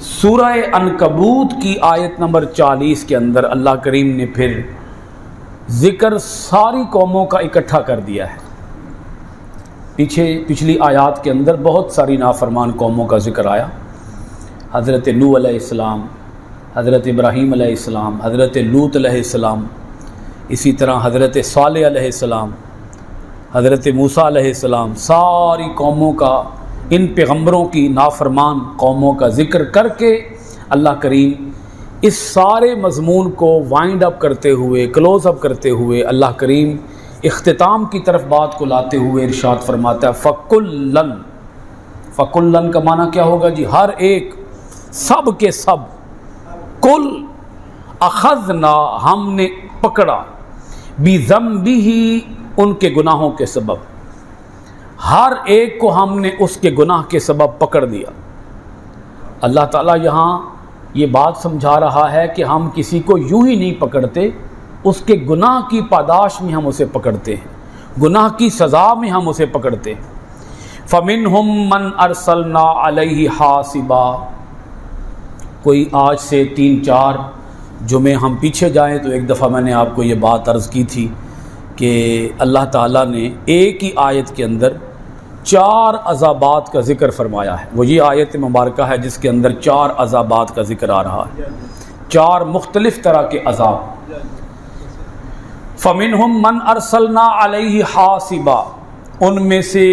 سورہ عنکبوت کی آیت نمبر 40 کے اندر اللہ کریم نے پھر ذکر ساری قوموں کا اکٹھا کر دیا ہے۔ پچھلی آیات کے اندر بہت ساری نافرمان قوموں کا ذکر آیا، حضرت نوح علیہ السلام، حضرت ابراہیم علیہ السلام، حضرت لوط علیہ السلام، اسی طرح حضرت صالح علیہ السلام، حضرت موسیٰ علیہ السلام، ساری قوموں کا، ان پیغمبروں کی نافرمان قوموں کا ذکر کر کے اللہ کریم اس سارے مضمون کو وائنڈ اپ کرتے ہوئے، کلوز اپ کرتے ہوئے، اللہ کریم اختتام کی طرف بات کو لاتے ہوئے ارشاد فرماتا ہے فَكُلًّا۔ فَكُلًّا کا معنی کیا ہوگا جی؟ ہر ایک، سب کے سب، کل اخذنا، ہم نے پکڑا، بِذَنبِهِ، ان کے گناہوں کے سبب، ہر ایک کو ہم نے اس کے گناہ کے سبب پکڑ دیا۔ اللہ تعالیٰ یہاں یہ بات سمجھا رہا ہے کہ ہم کسی کو یوں ہی نہیں پکڑتے، اس کے گناہ کی پاداش میں ہم اسے پکڑتے ہیں، گناہ کی سزا میں ہم اسے پکڑتے ہیں۔ فَمِنْهُمْ مَنْ أَرْسَلْنَا عَلَيْهِ حَاصِبًا۔ کوئی آج سے 3-4 جمعے ہم پیچھے جائیں تو ایک دفعہ میں نے آپ کو یہ بات عرض کی تھی کہ اللہ تعالیٰ نے ایک ہی آیت کے اندر 4 عذابات کا ذکر فرمایا ہے۔ وہ یہ آیت مبارکہ ہے جس کے اندر 4 عذابات کا ذکر آ رہا ہے، 4 مختلف طرح کے عذاب۔ فَمِنْهُمْ مَنْ أَرْسَلْنَا عَلَيْهِ حَاصِبًا، ان میں سے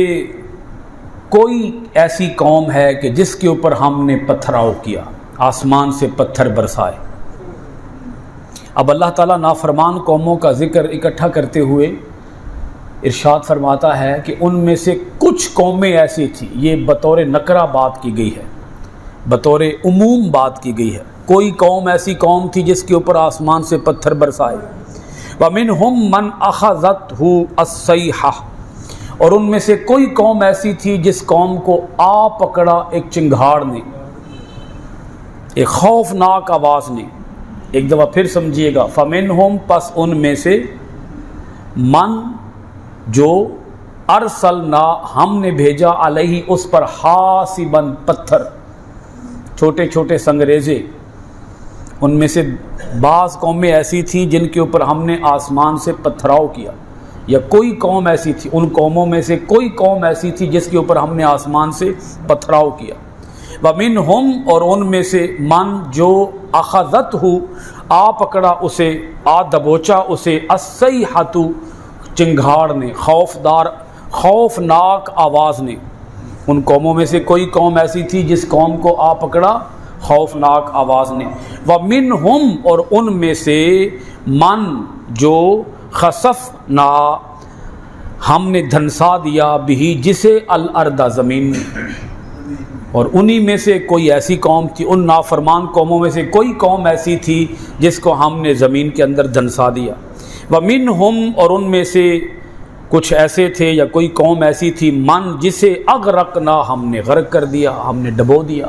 کوئی ایسی قوم ہے کہ جس کے اوپر ہم نے پتھراؤ کیا، آسمان سے پتھر برسائے۔ اب اللہ تعالیٰ نافرمان قوموں کا ذکر اکٹھا کرتے ہوئے ارشاد فرماتا ہے کہ ان میں سے کچھ قومیں ایسی تھیں، یہ بطور نکرہ بات کی گئی ہے، بطور عموم بات کی گئی ہے، کوئی قوم ایسی قوم تھی جس کے اوپر آسمان سے پتھر برسائے۔ وَمِنْهُمْ مَنْ أَخَذَتْهُ الصَّيْحَةُ، اور ان میں سے کوئی قوم ایسی تھی جس قوم کو آ پکڑا ایک چنگھاڑ نے، ایک خوفناک آواز نے۔ ایک دفعہ پھر سمجھیے گا، فَمِنْهُمْ، پس ان میں سے، من، جو، ارسلنا، ہم نے بھیجا، علیہ، اس پر، حاسباً، پتھر، چھوٹے چھوٹے سنگریزے۔ ان میں سے بعض قومیں ایسی تھیں جن کے اوپر ہم نے آسمان سے پتھراؤ کیا، یا کوئی قوم ایسی تھی، ان قوموں میں سے کوئی قوم ایسی تھی جس کے اوپر ہم نے آسمان سے پتھراؤ کیا۔ وَمِنْهُمْ، اور ان میں سے، من، جو، اخذتہ، آ پکڑا اسے، آ دبوچا اسے، الصیحۃ، چنگھاڑ نے، خوفناک آواز نے۔ ان قوموں میں سے کوئی قوم ایسی تھی جس قوم کو آ پکڑا خوفناک آواز نے۔ وَمِنْهُمْ، اور ان میں سے، من، جو، خسفنا، ہم نے دھنسا دیا، بھی، جسے، الارض، زمین میں۔ اور انہی میں سے کوئی ایسی قوم تھی، ان نافرمان قوموں میں سے کوئی قوم ایسی تھی جس کو ہم نے زمین کے اندر دھنسا دیا۔ وَمِنْهُمْ، اور ان میں سے کچھ ایسے تھے یا کوئی قوم ایسی تھی، من، جسے اغرقنا، ہم نے غرق کر دیا، ہم نے ڈبو دیا۔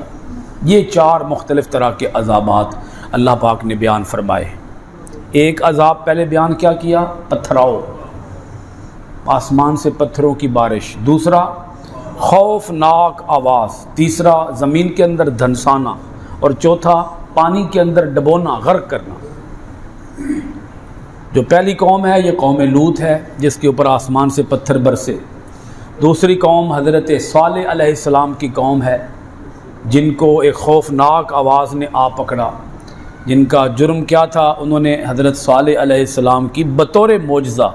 یہ 4 مختلف طرح کے عذابات اللہ پاک نے بیان فرمائے۔ ایک عذاب پہلے بیان کیا؟ پتھراؤ، آسمان سے پتھروں کی بارش۔ دوسرا، خوفناک آواز۔ تیسرا، زمین کے اندر دھنسانا۔ اور چوتھا، پانی کے اندر ڈبونا، غرق کرنا۔ جو پہلی قوم ہے یہ قوم لوط ہے جس کے اوپر آسمان سے پتھر برسے۔ دوسری قوم حضرت صالح علیہ السلام کی قوم ہے جن کو ایک خوفناک آواز نے آ پکڑا۔ جن کا جرم کیا تھا؟ انہوں نے حضرت صالح علیہ السلام کی بطور معجزہ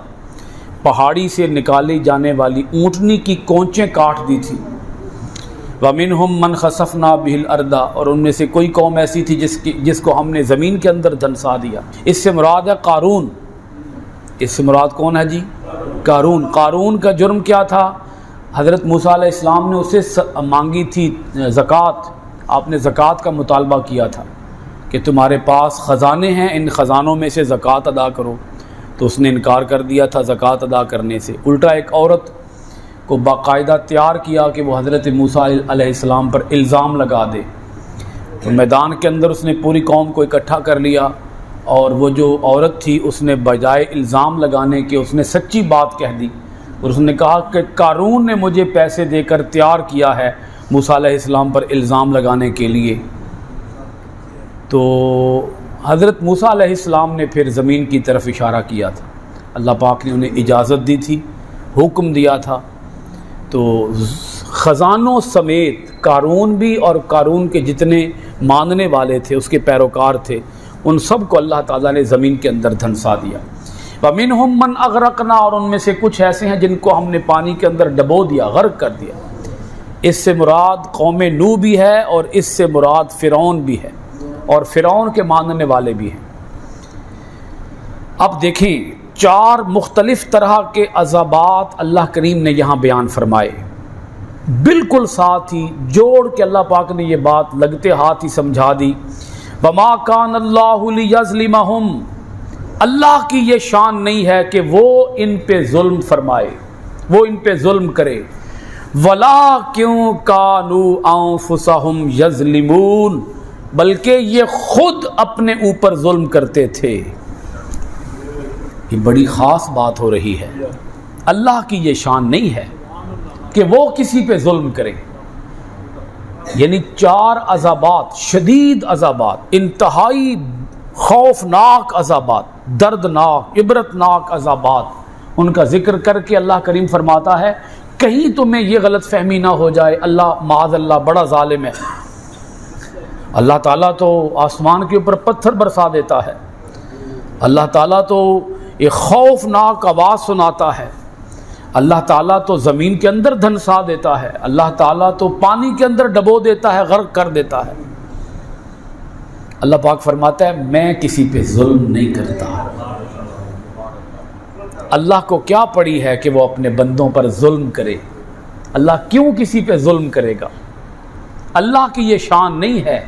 پہاڑی سے نکالی جانے والی اونٹنی کی کونچیں کاٹ دی تھی۔ وَمِنْهُمْ مَنْ خَسَفْنَا بِهِ الْأَرْضَ، اور ان میں سے کوئی قوم ایسی تھی جس کو ہم نے زمین کے اندر دھنسا دیا۔ اس سے مراد ہے قارون۔ اس سے مراد کون ہے جی؟ قارون۔ قارون کا جرم کیا تھا؟ حضرت موسیٰ علیہ السلام نے اسے مانگی تھی زکوٰۃ، آپ نے زکوٰۃ کا مطالبہ کیا تھا کہ تمہارے پاس خزانے ہیں، ان خزانوں میں سے زکوٰۃ ادا کرو، تو اس نے انکار کر دیا تھا زکوٰۃ ادا کرنے سے۔ الٹا ایک عورت کو باقاعدہ تیار کیا کہ وہ حضرت موسیٰ علیہ السلام پر الزام لگا دے، تو میدان کے اندر اس نے پوری قوم کو اکٹھا کر لیا، اور وہ جو عورت تھی اس نے بجائے الزام لگانے کے اس نے سچی بات کہہ دی، اور اس نے کہا کہ قارون نے مجھے پیسے دے کر تیار کیا ہے موسیٰ علیہ السلام پر الزام لگانے کے لیے۔ تو حضرت موسیٰ علیہ السلام نے پھر زمین کی طرف اشارہ کیا تھا، اللہ پاک نے انہیں اجازت دی تھی، حکم دیا تھا، تو خزانوں سمیت قارون بھی اور قارون کے جتنے ماننے والے تھے، اس کے پیروکار تھے، ان سب کو اللہ تعالیٰ نے زمین کے اندر دھنسا دیا۔ وَمِنْهُمْ مَنْ أَغْرَقْنَا، اور ان میں سے کچھ ایسے ہیں جن کو ہم نے پانی کے اندر ڈبو دیا، غرق کر دیا۔ اس سے مراد قوم نوح بھی ہے اور اس سے مراد فرعون بھی ہے، اور فرعون کے ماننے والے بھی ہیں۔ اب دیکھیں 4 مختلف طرح کے عذابات اللہ کریم نے یہاں بیان فرمائے، بالکل ساتھ ہی جوڑ کے اللہ پاک نے یہ بات لگتے ہاتھ ہی سمجھا دی۔ وَمَا كَانَ اللَّهُ لِيَظْلِمَهُمْ، اللہ کی یہ شان نہیں ہے کہ وہ ان پہ ظلم فرمائے، وہ ان پہ ظلم کرے۔ وَلَٰكِن كَانُوا أَنفُسَهُمْ يَظْلِمُونَ، بلکہ یہ خود اپنے اوپر ظلم کرتے تھے۔ یہ بڑی خاص بات ہو رہی ہے، اللہ کی یہ شان نہیں ہے کہ وہ کسی پہ ظلم کرے۔ یعنی 4 عذابات، شدید عذابات، انتہائی خوفناک عذابات، دردناک عبرتناک عذابات، ان کا ذکر کر کے اللہ کریم فرماتا ہے کہیں تمہیں یہ غلط فہمی نہ ہو جائے اللہ معاذ اللہ بڑا ظالم ہے۔ اللہ تعالیٰ تو آسمان کے اوپر پتھر برسا دیتا ہے، اللہ تعالیٰ تو ایک خوفناک آواز سناتا ہے، اللہ تعالیٰ تو زمین کے اندر دھنسا دیتا ہے، اللہ تعالیٰ تو پانی کے اندر ڈبو دیتا ہے، غرق کر دیتا ہے۔ اللہ پاک فرماتا ہے میں کسی پہ ظلم نہیں کرتا۔ اللہ کو کیا پڑی ہے کہ وہ اپنے بندوں پر ظلم کرے؟ اللہ کیوں کسی پہ ظلم کرے گا؟ اللہ کی یہ شان نہیں ہے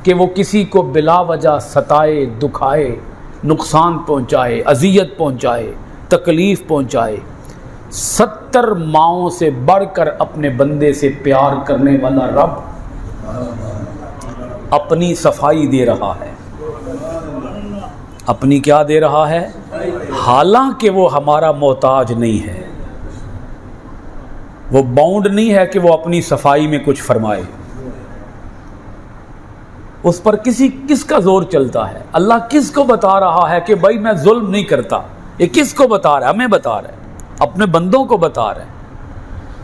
کہ وہ کسی کو بلا وجہ ستائے، دکھائے، نقصان پہنچائے، اذیت پہنچائے، تکلیف پہنچائے۔ 70 ماؤں سے بڑھ کر اپنے بندے سے پیار کرنے والا رب اپنی صفائی دے رہا ہے، اپنی کیا دے رہا ہے؟ حالانکہ وہ ہمارا محتاج نہیں ہے، وہ باؤنڈ نہیں ہے کہ وہ اپنی صفائی میں کچھ فرمائے، اس پر کس کا زور چلتا ہے؟ اللہ کس کو بتا رہا ہے کہ بھائی میں ظلم نہیں کرتا؟ یہ کس کو بتا رہا ہے؟ ہمیں بتا رہا ہے، اپنے بندوں کو بتا رہا ہے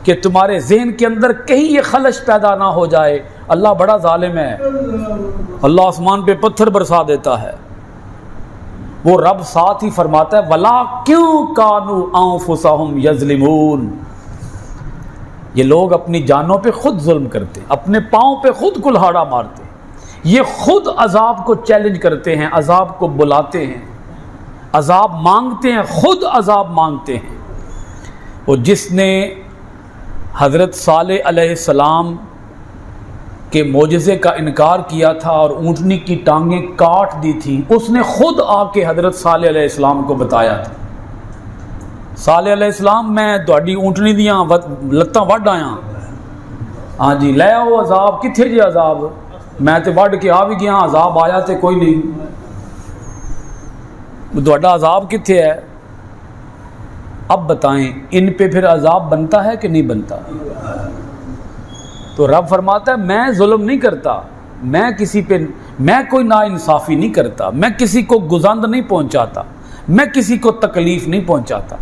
کہ تمہارے ذہن کے اندر کہیں یہ خلش پیدا نہ ہو جائے اللہ بڑا ظالم ہے، اللہ آسمان پہ پتھر برسا دیتا ہے۔ وہ رب ساتھ ہی فرماتا ہے وَلَٰكِن كَانُوا أَنفُسَهُمْ يَظْلِمُونَ، یہ لوگ اپنی جانوں پہ خود ظلم کرتے، اپنے پاؤں پہ خود کلہاڑا مارتے، یہ خود عذاب کو چیلنج کرتے ہیں، عذاب کو بلاتے ہیں، عذاب مانگتے ہیں، خود عذاب مانگتے ہیں۔ وہ جس نے حضرت صالح علیہ السلام کے معجزے کا انکار کیا تھا اور اونٹنی کی ٹانگیں کاٹ دی تھی، اس نے خود آ کے حضرت صالح علیہ السلام کو بتایا تھا، صالح علیہ السلام میں تہاڈی اونٹنی دیاں لتاں وڈ آیا، ہاں جی لے آؤ عذاب، کتھے جی عذاب؟ میں تے وڈ کے آ بھی گیا، عذاب آیا تے کوئی نہیں، تہاڈا عذاب کتھے ہے؟ اب بتائیں ان پہ پھر عذاب بنتا ہے کہ نہیں بنتا؟ تو رب فرماتا ہے میں ظلم نہیں کرتا، میں کوئی ناانصافی نہیں کرتا، میں کسی کو گزند نہیں پہنچاتا، میں کسی کو تکلیف نہیں پہنچاتا،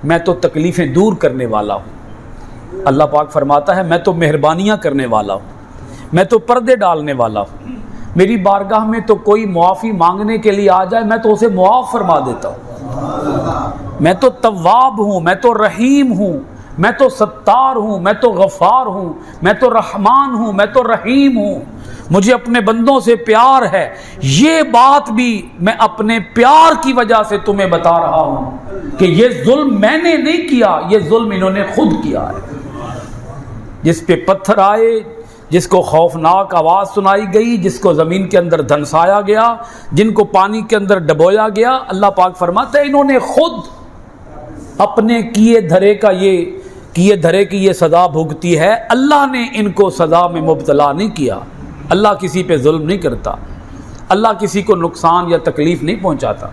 میں تو تکلیفیں دور کرنے والا ہوں۔ اللہ پاک فرماتا ہے میں تو مہربانیاں کرنے والا ہوں، میں تو پردے ڈالنے والا ہوں، میری بارگاہ میں تو کوئی معافی مانگنے کے لیے آ جائے میں تو اسے معاف فرما دیتا ہوں، میں تو تواب ہوں، میں تو رحیم ہوں، میں تو ستار ہوں، میں تو غفار ہوں، میں تو رحمان ہوں، میں تو رحیم ہوں، مجھے اپنے بندوں سے پیار ہے۔ یہ بات بھی میں اپنے پیار کی وجہ سے تمہیں بتا رہا ہوں کہ یہ ظلم میں نے نہیں کیا، یہ ظلم انہوں نے خود کیا ہے۔ جس پہ پتھر آئے، جس کو خوفناک آواز سنائی گئی، جس کو زمین کے اندر دھنسایا گیا، جن کو پانی کے اندر ڈبویا گیا، اللہ پاک فرماتا ہے انہوں نے خود اپنے کیے دھرے کی یہ سزا بھگتی ہے، اللہ نے ان کو سزا میں مبتلا نہیں کیا۔ اللہ کسی پہ ظلم نہیں کرتا، اللہ کسی کو نقصان یا تکلیف نہیں پہنچاتا۔